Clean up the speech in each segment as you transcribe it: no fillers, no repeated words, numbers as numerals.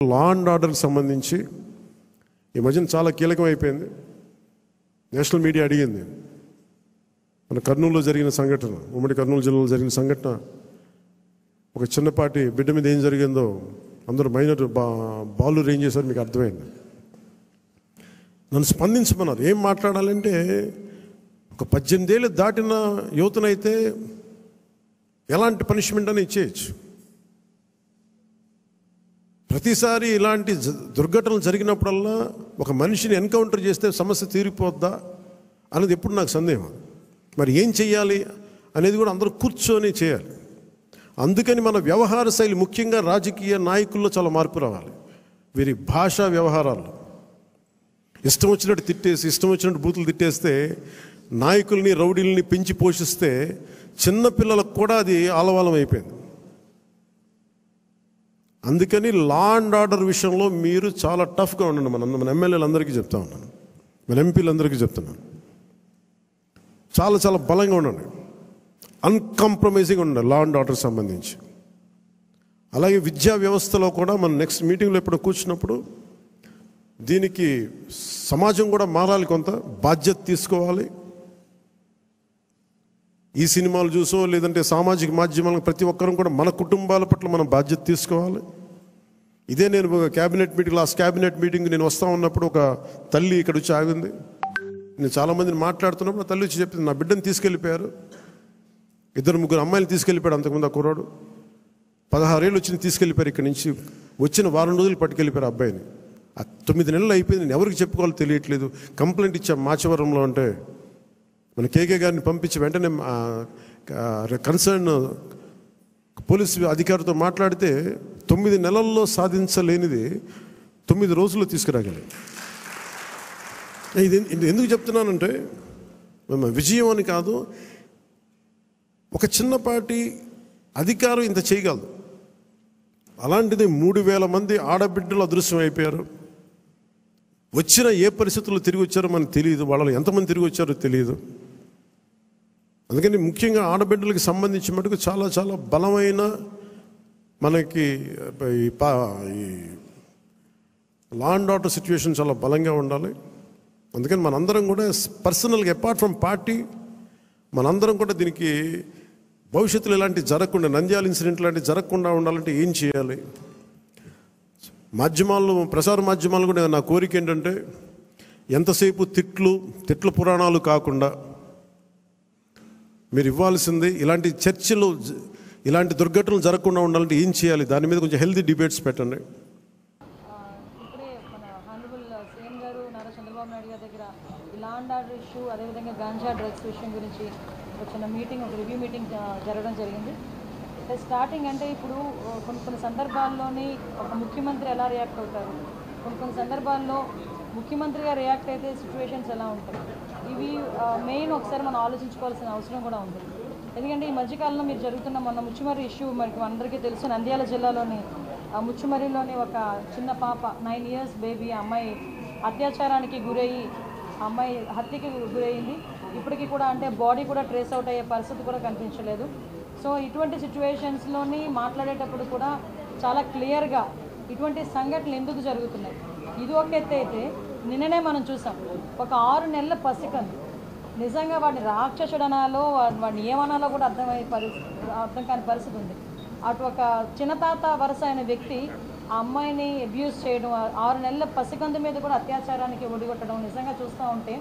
Law and ఆర్డర్కి సంబంధించి ఈ మధ్యన చాలా కీలకం అయిపోయింది. నేషనల్ మీడియా అడిగింది, మన కర్నూలులో జరిగిన సంఘటన, ఉమ్మడి కర్నూలు జిల్లాలో జరిగిన సంఘటన, ఒక చిన్నపాటి బిడ్డ మీద ఏం జరిగిందో అందరూ మైనర్ బాలు ఏం చేశారు మీకు అర్థమైంది. నన్ను స్పందించమన్నారు. ఏం మాట్లాడాలంటే, ఒక 18 ఏళ్ళు దాటిన యువతనైతే ఎలాంటి పనిష్మెంట్ అని ఇచ్చేయచ్చు. ప్రతిసారి ఇలాంటి దుర్ఘటనలు జరిగినప్పుడల్లా ఒక మనిషిని ఎన్కౌంటర్ చేస్తే సమస్య తీరిపోద్దా అనేది ఎప్పుడు నాకు సందేహం. మరి ఏం చెయ్యాలి అనేది కూడా అందరూ కూర్చొని చేయాలి. అందుకని మన వ్యవహార శైలి, ముఖ్యంగా రాజకీయ నాయకుల్లో చాలా మార్పు రావాలి. వీరి భాషా వ్యవహారాల్లో ఇష్టం వచ్చినట్టు తిట్టేసి, ఇష్టం వచ్చినట్టు బూతులు తిట్టేస్తే, నాయకుల్ని రౌడీల్ని పెంచి పోషిస్తే చిన్నపిల్లలకు కూడా అది ఆలవాలం అయిపోయింది. అందుకని లా అండ్ ఆర్డర్ విషయంలో మీరు చాలా టఫ్గా ఉండండి. మన ఎమ్మెల్యేలందరికీ చెప్తా ఉన్నాను, మన ఎంపీలందరికీ చెప్తున్నాను, చాలా చాలా బలంగా ఉండండి, అన్కాంప్రమైజింగ్ ఉండండి లా అండ్ ఆర్డర్ సంబంధించి. అలాగే విద్యా వ్యవస్థలో కూడా మనం నెక్స్ట్ మీటింగ్లో ఎప్పుడు కూర్చున్నప్పుడు దీనికి సమాజం కూడా మారాలి, కొంత బాధ్యత తీసుకోవాలి. ఈ సినిమాలు చూసో లేదంటే సామాజిక మాధ్యమాలకు ప్రతి ఒక్కరం కూడా మన కుటుంబాల పట్ల మనం బాధ్యత తీసుకోవాలి. ఇదే నేను cabinet meeting, last cabinet meeting నేను వస్తూ ఉన్నప్పుడు ఒక తల్లి ఇక్కడ వచ్చి ఆగింది. నేను చాలామందిని మాట్లాడుతున్నప్పుడు తల్లి వచ్చి చెప్పింది, నా బిడ్డను తీసుకెళ్ళిపోయారు, 2-3 అమ్మాయిలు తీసుకెళ్ళిపోయాడు. అంతకుముందు ఆ కుర్రాడు 16 ఏళ్ళు వచ్చి తీసుకెళ్ళిపోయారు. ఇక్కడి నుంచి వచ్చిన వారం రోజులు పట్టుకెళ్ళిపోయారు అబ్బాయిని. 9 నెలలు అయిపోయింది, నేను ఎవరికి చెప్పుకోవాలో తెలియట్లేదు. కంప్లైంట్ ఇచ్చాం మాచవరంలో. అంటే మన కేకే గారిని పంపించి వెంటనే కన్సర్న్ పోలీసు అధికారితో మాట్లాడితే 9 నెలల్లో సాధించలేనిది 9 రోజుల్లో తీసుకురాగలిగాం. ఇది ఎందుకు చెప్తున్నానంటే, విజయం అని కాదు, ఒక చిన్నపాటి అధికారం ఇంత చేయగలదు. అలాంటిది 3000 మంది ఆడబిడ్డలు అదృశ్యం అయిపోయారు. వచ్చిన ఏ పరిస్థితుల్లో తిరిగి వచ్చారో మనకు తెలియదు, వాళ్ళు ఎంతమంది తిరిగి వచ్చారో తెలియదు. అందుకని ముఖ్యంగా ఆడబిడ్డలకు సంబంధించి మటుకు చాలా చాలా బలమైన మనకి ఈ లా అండ్ ఆర్డర్ సిచ్యువేషన్ చాలా బలంగా ఉండాలి. అందుకని మనందరం కూడా పర్సనల్గా, అపార్ట్ ఫ్రమ్ పార్టీ, మనందరం కూడా దీనికి భవిష్యత్తులో ఇలాంటివి జరగకుండా, నంద్యాల ఇన్సిడెంట్ లాంటివి జరగకుండా ఉండాలంటే ఏం చేయాలి? మాధ్యమాల్లో, ప్రసార మాధ్యమాలు కూడా నా కోరిక ఏంటంటే, ఎంతసేపు తిట్ల పురాణాలు కాకుండా మీరు ఇవ్వాల్సింది ఇలాంటి చర్చలు, ఇలాంటి దుర్ఘటనలు జరగకుండా ఉండాలంటే ఏం చేయాలి, దాని మీద కొంచెం హెల్తీ డిబేట్స్ పెట్టండి. ఇప్పుడే మన హానరబుల్ సీఎం గారు నారా చంద్రబాబు నాయుడు గారి దగ్గర లా అండ్ ఆర్డర్ ఇష్యూ, అదేవిధంగా గాంజా డ్రగ్స్ విషయం గురించి ఒక చిన్న మీటింగ్, ఒక రివ్యూ మీటింగ్ జరగడం జరిగింది. స్టార్టింగ్ అంటే ఇప్పుడు కొన్ని సందర్భాల్లోని ఒక ముఖ్యమంత్రి ఎలా రియాక్ట్ అవుతారు, కొన్ని సందర్భాల్లో ముఖ్యమంత్రిగా రియాక్ట్ అయితే సిచ్యువేషన్స్ ఎలా ఉంటాయి, ఇవి మెయిన్ ఒకసారి మనం ఆలోచించుకోవాల్సిన అవసరం కూడా ఉంది. ఎందుకంటే ఈ మధ్యకాలంలో మీరు జరుగుతున్న మొన్న ముచ్చుమర్రి ఇష్యూ మనకి అందరికీ తెలుసు. నంద్యాల జిల్లాలోని ముచ్చుమర్రిలోని ఒక చిన్న పాప, 9 years బేబీ, అమ్మాయి అత్యాచారానికి గురయ్యి, అమ్మాయి హత్యకి గురయ్యింది. ఇప్పటికీ కూడా అంటే బాడీ కూడా ట్రేస్ అవుట్ అయ్యే పరిస్థితి కూడా కనిపించలేదు. సో ఇటువంటి సిచ్యువేషన్స్లోని మాట్లాడేటప్పుడు కూడా చాలా క్లియర్గా ఇటువంటి సంఘటనలు ఎందుకు జరుగుతున్నాయి, ఇది ఒక ఎత్తు అయితే, నిన్ననే మనం చూసాం ఒక 6 నెలల పసికందు, నిజంగా వాడిని రాక్షసుడు అనాలో వాడిని ఏమనాలో కూడా అర్థం కాని పరిస్థితి ఉంది. అటు ఒక చిన్నతాత వరుస అయిన వ్యక్తి ఆ అమ్మాయిని అబ్యూస్ చేయడం, 6 నెలల పసికందు మీద కూడా అత్యాచారానికి ఒడిగొట్టడం, నిజంగా చూస్తూ ఉంటే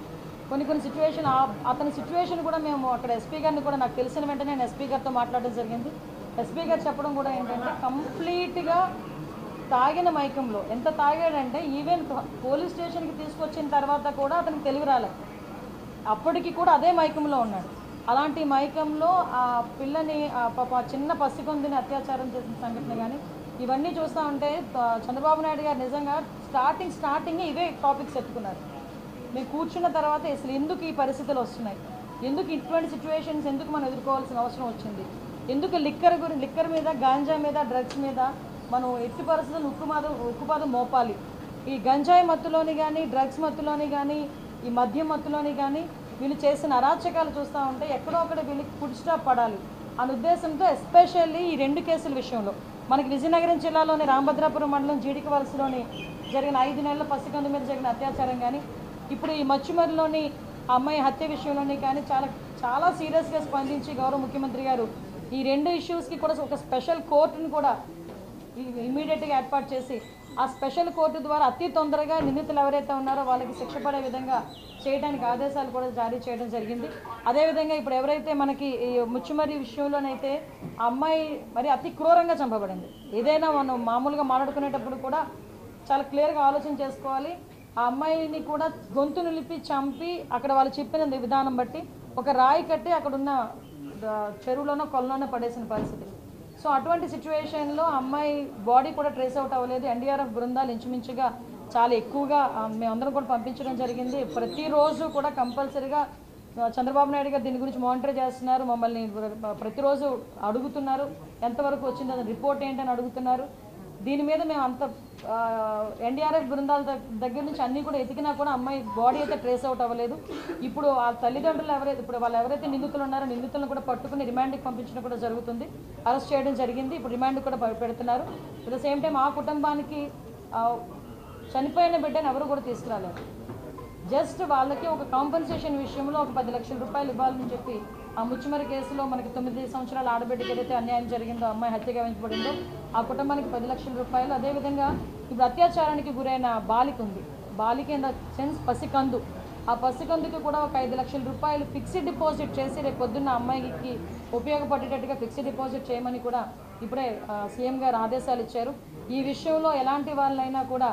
కొన్ని సిచ్యువేషన్, అతని సిచ్యువేషన్ కూడా మేము అక్కడ ఎస్పీ గారిని కూడా, నాకు తెలిసిన వెంటనే నేను ఎస్పీ గారితో మాట్లాడడం జరిగింది. ఎస్పీ గారు చెప్పడం కూడా ఏంటంటే, కంప్లీట్గా తాగిన మైకంలో, ఎంత తాగాడంటే ఈవెన్ పోలీస్ స్టేషన్కి తీసుకొచ్చిన తర్వాత కూడా అతనికి తెలివి రాలేదు, అప్పటికి కూడా అదే మైకంలో ఉన్నాడు. అలాంటి మైకంలో ఆ పిల్లని, చిన్న పసికొందిని అత్యాచారం చేసిన సంఘటన కానీ ఇవన్నీ చూస్తూ ఉంటే చంద్రబాబు నాయుడు గారు నిజంగా స్టార్టింగ్ ఇవే టాపిక్స్ ఎత్తుకున్నారు. మేము కూర్చున్న తర్వాత అసలు ఎందుకు ఈ పరిస్థితులు వస్తున్నాయి, ఎందుకు ఇటువంటి సిచ్యువేషన్స్ ఎందుకు మనం ఎదుర్కోవాల్సిన అవసరం వచ్చింది, ఎందుకు లిక్కర్ మీద, గాంజా మీద, డ్రగ్స్ మీద మనం ఎట్టి పరిస్థితులు ఉక్కుపాదం మోపాలి. ఈ గంజాయి మత్తులోని కానీ, డ్రగ్స్ మత్తులోని కానీ, ఈ మద్యం మత్తులోని కానీ వీళ్ళు చేసిన అరాచకాలు చూస్తూ ఉంటే ఎక్కడో ఒకటి వీళ్ళకి ఫుడ్ స్టాప్ పడాలి అనే ఉద్దేశంతో, ఎస్పెషల్లీ ఈ 2 కేసుల విషయంలో మనకి విజయనగరం జిల్లాలోని రామభద్రాపురం మండలం జీడికి వలసలోని జరిగిన 5 నెలల పసికందు మీద జరిగిన అత్యాచారం కానీ, ఇప్పుడు ఈ మచ్చుమరిలోని అమ్మాయి హత్య విషయంలోని కానీ చాలా చాలా సీరియస్గా స్పందించి గౌరవ ముఖ్యమంత్రి గారు ఈ 2 ఇష్యూస్కి కూడా ఒక స్పెషల్ కోర్టును కూడా ఇమీడియట్గా ఏర్పాటు చేసి ఆ స్పెషల్ కోర్టు ద్వారా అతి తొందరగా నిందితులు ఎవరైతే ఉన్నారో వాళ్ళకి శిక్ష పడే విధంగా చేయడానికి ఆదేశాలు కూడా జారీ చేయడం జరిగింది. అదేవిధంగా ఇప్పుడు ఎవరైతే మనకి ఈ ముచ్చుమరి విషయంలోనైతే ఆ అమ్మాయి మరి అతి క్రూరంగా చంపబడింది. ఏదైనా మనం మామూలుగా మాట్లాడుకునేటప్పుడు కూడా చాలా క్లియర్గా ఆలోచన చేసుకోవాలి. ఆ అమ్మాయిని కూడా గొంతు నిలిపి చంపి అక్కడ వాళ్ళు చెప్పిన విధానం బట్టి ఒక రాయి కట్టి అక్కడున్న చెరువులోనో కొలలోనో పడేసిన పరిస్థితి. సో అటువంటి సిచ్యువేషన్లో అమ్మాయి బాడీ కూడా ట్రేస్ అవుట్ అవ్వలేదు. ఎన్డీఆర్ఎఫ్ బృందాలు ఇంచుమించుగా చాలా ఎక్కువగా మేమందరం కూడా పంపించడం జరిగింది. ప్రతిరోజు కూడా కంపల్సరీగా చంద్రబాబు నాయుడు గారు దీని గురించి మానిటర్ చేస్తున్నారు. మమ్మల్ని ప్రతిరోజు అడుగుతున్నారు ఎంతవరకు వచ్చింది, రిపోర్ట్ ఏంటని అడుగుతున్నారు. దీని మీద మేము అంత ఎన్డీఆర్ఎఫ్ బృందాల దగ్గర నుంచి అన్నీ కూడా ఎతికినా కూడా అమ్మాయి బాడీ అయితే ట్రేస్ అవుట్ అవ్వలేదు. ఇప్పుడు ఆ తల్లిదండ్రులు ఎవరైతే నిందితులు ఉన్నారో నిందితులను కూడా పట్టుకుని రిమాండ్కి పంపించడం కూడా జరుగుతుంది. అరెస్ట్ చేయడం జరిగింది. ఇప్పుడు రిమాండ్ కూడా పెడుతున్నారు. అట్ ద సేమ్ టైం ఆ కుటుంబానికి చనిపోయిన బిడ్డను ఎవరు కూడా తీసుకురాలేరు. జస్ట్ వాళ్ళకి ఒక కాంపెన్సేషన్ విషయంలో ఒక 10 లక్షల రూపాయలు ఇవ్వాలని చెప్పి ఆ ముచ్చుమరి కేసులో మనకి 9 సంవత్సరాల ఆడబిడ్డకి ఏదైతే అన్యాయం జరిగిందో, అమ్మాయి హత్య గావించబడిందో ఆ కుటుంబానికి 10 లక్షల రూపాయలు. అదేవిధంగా ఇప్పుడు అత్యాచారానికి గురైన బాలిక ఉంది, బాలిక ఇన్ ద సెన్స్ పసికందు, ఆ పసికందుకి కూడా ఒక 5 లక్షల రూపాయలు ఫిక్స్డ్ డిపాజిట్ చేసి రేపు పొద్దున్న అమ్మాయికి ఉపయోగపడేటట్టుగా ఫిక్స్డ్ డిపాజిట్ చేయమని కూడా ఇప్పుడే సీఎం గారు ఆదేశాలు ఇచ్చారు. ఈ విషయంలో ఎలాంటి వాళ్ళైనా కూడా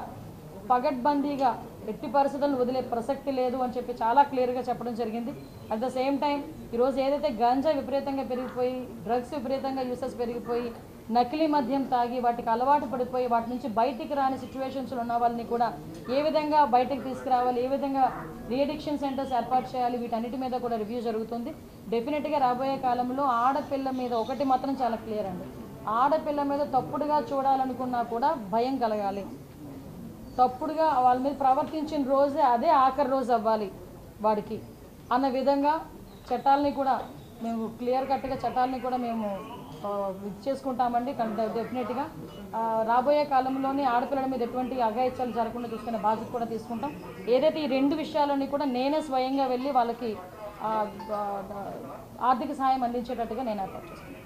పగడ్బందీగా ఎట్టి పరిస్థితులను వదిలే ప్రసక్తి లేదు అని చెప్పి చాలా క్లియర్గా చెప్పడం జరిగింది. అట్ ద సేమ్ టైం ఈరోజు ఏదైతే గంజా విపరీతంగా పెరిగిపోయి, డ్రగ్స్ విపరీతంగా యూసెస్ పెరిగిపోయి, నకిలీ మద్యం తాగి వాటికి అలవాటు పడిపోయి వాటి నుంచి బయటికి రాని సిచ్యువేషన్స్లో ఉన్న వాళ్ళని కూడా ఏ విధంగా బయటకు తీసుకురావాలి, ఏ విధంగా రీఅడిక్షన్ సెంటర్స్ ఏర్పాటు చేయాలి, వీటన్నిటి మీద కూడా రివ్యూ జరుగుతుంది. డెఫినెట్గా రాబోయే కాలంలో ఆడపిల్ల మీద ఒకటి మాత్రం చాలా క్లియర్ అండి, ఆడపిల్ల మీద తప్పుడుగా చూడాలనుకున్నా కూడా భయం కలగాలి. తప్పుడుగా వాళ్ళ మీద ప్రవర్తించిన రోజే అదే ఆఖరి రోజు అవ్వాలి వాడికి అన్న విధంగా చట్టాలని కూడా మేము క్లియర్ కట్గా చట్టాలని కూడా మేము చేసుకుంటామండి. డెఫినెట్గా రాబోయే కాలంలోని ఆడపిల్లల మీద ఎటువంటి అఘాయిత్యాలు జరగకుండా చూసుకునే బాధ్యత కూడా తీసుకుంటాం. ఏదైతే ఈ 2 విషయాలని కూడా నేనే స్వయంగా వెళ్ళి వాళ్ళకి ఆర్థిక సహాయం అందించేటట్టుగా నేను ఏర్పాటు చేస్తాను.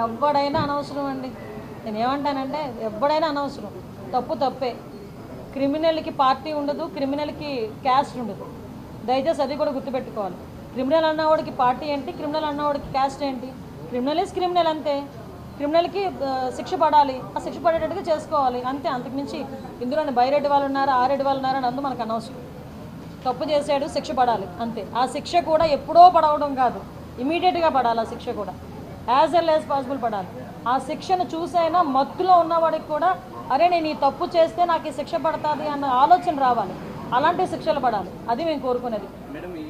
ఎవడైనా అనవసరం అండి, నేను ఏమంటానంటే ఎవడైనా అనవసరం, తప్పు తప్పే. క్రిమినల్కి పార్టీ ఉండదు, క్రిమినల్కి క్యాస్ట్ ఉండదు. దయచేసి అది కూడా గుర్తుపెట్టుకోవాలి. క్రిమినల్ అన్నవాడికి పార్టీ ఏంటి, క్రిమినల్ అన్నవాడికి క్యాస్ట్ ఏంటి? క్రిమినల్ ఈజ్ క్రిమినల్ అంతే. క్రిమినల్కి శిక్ష పడాలి, ఆ శిక్ష పడేటట్టుగా చేసుకోవాలి అంతే. అంతకుమించి ఇందులోని బైరెడ్డి వాళ్ళు ఉన్నారు, ఆరెడ్డి వాళ్ళు ఉన్నారు అని అందు మనకు అనవసరం. తప్పు చేశాడు, శిక్ష పడాలి అంతే. ఆ శిక్ష కూడా ఎప్పుడో పడవడం కాదు, ఇమీడియట్గా పడాలి. ఆ శిక్ష కూడా యాజ్ ఎల్ యాజ్ పాసిబుల్ పడాలి. ఆ శిక్షను చూసైనా మత్తులో ఉన్నవాడికి కూడా అరే నేను ఈ తప్పు చేస్తే నాకు ఈ శిక్ష పడుతుంది అన్న ఆలోచన రావాలి. అలాంటి శిక్షలు పడాలి, అది మేము కోరుకునేది.